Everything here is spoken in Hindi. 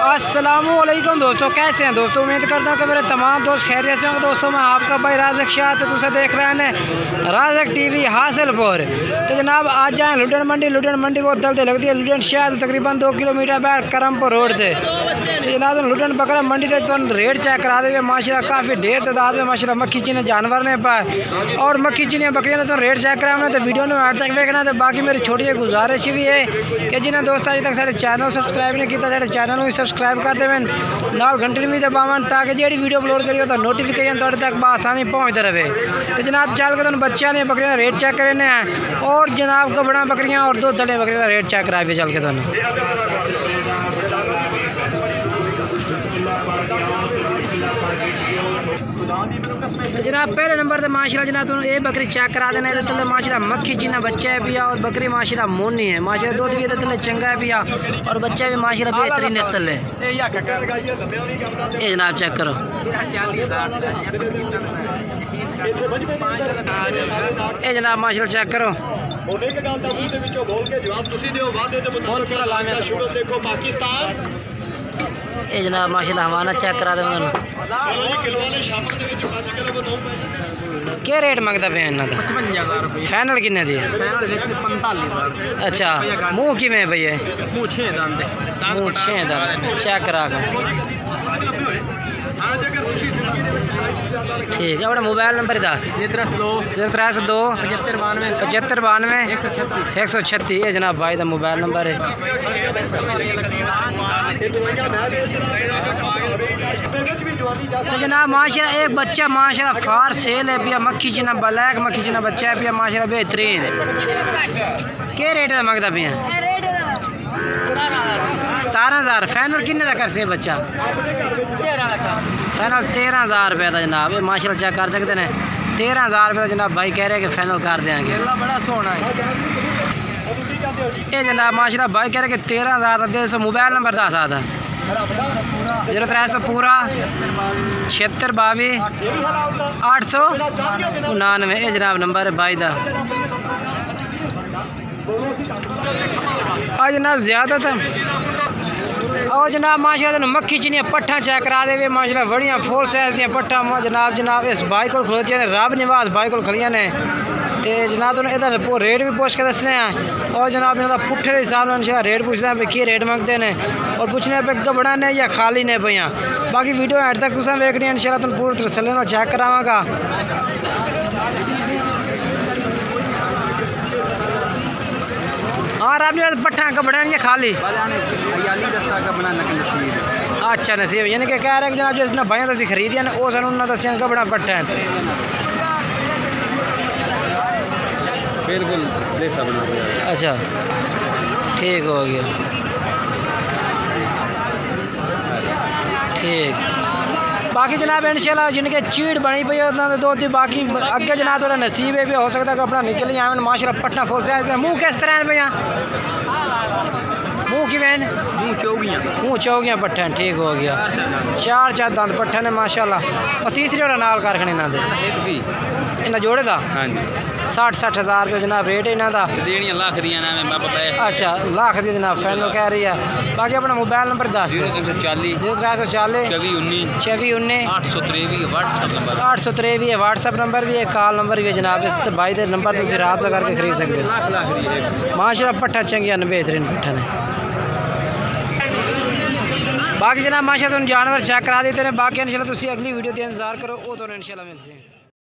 अस्सलामुअलैकुम दोस्तों, कैसे हैं दोस्तों। उम्मीद करता हूँ कि मेरे तमाम दोस्त खैरियत से होंगे। दोस्तों मैं आपका भाई राज़क शाह, तो दूसरा देख रहे हैं राज़क टीवी हासिलपुर। तो जनाब आज जाए लुधियाना मंडी बहुत जल्दी लगती है। लुधियाना शहर तकरीबन 2 किलोमीटर बैर करमपुर रोड से। तो जनाब लुधियाना बकरा मंडी से तुम रेट चेक करा देंगे। माशाल्लाह काफ़ी ढेर तादाद में माशाल्लाह मक्खी चीने जानवर ने पाए और मक्खी चीनी बकरियाँ तो रेट चेक कराना। तो वीडियो में हट तक देखना। तो बाकी मेरी छोटी गुजारिश भी है कि जिन्हें दोस्त अभी तक साढ़े चैनल सब्सक्राइब नहीं किया, साढ़े चैनल में सब्सक्राइब कर देवें, नाल घंटे भी दबावन ताकि जी वीडियो अपलोड करिए तो नोटिफिकेशन थोड़े तक आसानी पहुँचते रहे। तो जनाब चल के तुम बच्चा ने बकरियाँ रेट चेक करने हैं और जनाब कबड़ा बकरियाँ और दो दले बकरियाँ रेट चेक कराए चल के तुम। जनाब पहले नंबर से माशाल्लाह जनाब तुम ये बकरी चेक करा देना। तो तले माशाल्लाह मक्खी जिन्ना बच्चा है पिया और बकरी माशाल्लाह मोनी है। माशाल्लाह दूध भी तले चंगा है पिया और बच्चा भी माशाल्लाह बेहतरीन नस्ल है। ये जनाब चेक करो। ये जनाब माशाल्लाह चेक करो। ये जनाब माशाल्लाह हमारा चेक करा दे। क्या रेट मंगता पे इन्हों का? 55,000 फाइनल किन्ने दी? अच्छा मुँह किमें भैया? मुँह 6 दांत चेक करा ठीक है। अपना मोबाइल नंबर 10 302 75 92 136। ये जनाब भाई का मोबाइल नंबर है। तो जनाब माशाल्लाह एक बच्चा माशाल्लाह फार सेल है पिया। मक्खी चीना ब्लैक मक्खी चीना बच्चा है पिया माशाल्लाह बेहतरीन। क्या रेट है मंगता पिया? 17,000 फाइनल किन्ने का कर से बच्चा? फाइनल 13,000 रुपये का जनाब। ये माशाल्लाह चेक कर सकते हैं 13,000 रुपये का जनाब भाई कह रहे हैं कि फाइनल कर देंगे। बड़ा सोना है ये जनाब माशाल्लाह भाई कह रहे हैं कि 13,000 दे। सो मोबाइल नंबर 10 आता 0300 पूरा 76 22 899। ये जनाब नंबर है भाई का। और जनाब ज़्यादातर और जनाब माशाल्लाह मक्खी चीनी पट्ठा चेक करा दे माशाल्लाह बड़िया फुल साइज दी पट्ठा जनाब इस भाई को खलोतियां ने रब निवास भाई को खलियां ने। तो जनाब तुम इधर रेट भी पूछ के दसने हैं और जनाब इन्होंने पुट्ठे के हिसाब से रेट पूछते हैं कि रेट मंगते हैं और पूछने पे गबड़ा ने या खाली ने भैया। बाकी वीडियो एंड तक तुम वेखनी है इंशाल्लाह तुम पूरी तसल्ली नाल चेक करावांगा। हाँ रब ने पट्ठा गबड़ा या खाली अच्छा नसीब यानी कि कह रहे हैं जनाब जिस भाइयों से खरीदिया ने वो सू दसिया गबड़ा पट्ठा है बिल्कुल। अच्छा ठीक हो गया ठीक। बाकी जनाब इंशाल्लाह जिनके चीड़ बनी पई है दो दी बाकी अगे जनाब थोड़ा नसीब है भी हो सकता है कि अपना निकल जाए माशाल्लाह पटना फुल साइज। मुँह किस तरह है भैया? मुँह की वैन मुँह चौगियाँ पट्ठन ठीक हो गया। 4 दांत पट्ठन है माशाल्लाह। और तीसरी वाला नाल कारखाने ना दे इन्हें जोड़े था। हाँ जी 60,000 रुपये जनाब रेट है इन्हों का। लाख दी अच्छा लाख दी जनाब फाइनल कह रही है। बाकी अपना मोबाइल नंबर 10 340 24 19 823 व्हाट्सअप नंबर भी है, कॉल नंबर भी है जनाब। इस भाई के नंबर तुम रब्ता करके खरीद सकते हो। माशाल्लाह पट्ठा चंगिया बेहतरीन पट्ठा ने। बाकी जनाब माशाल्लाह तुम जानवर चेक करा देते हैं। बाकी इंशाल्लाह तुम अगली वीडियो का इंतजार करो वो तो इंशाल्लाह मिलते हैं।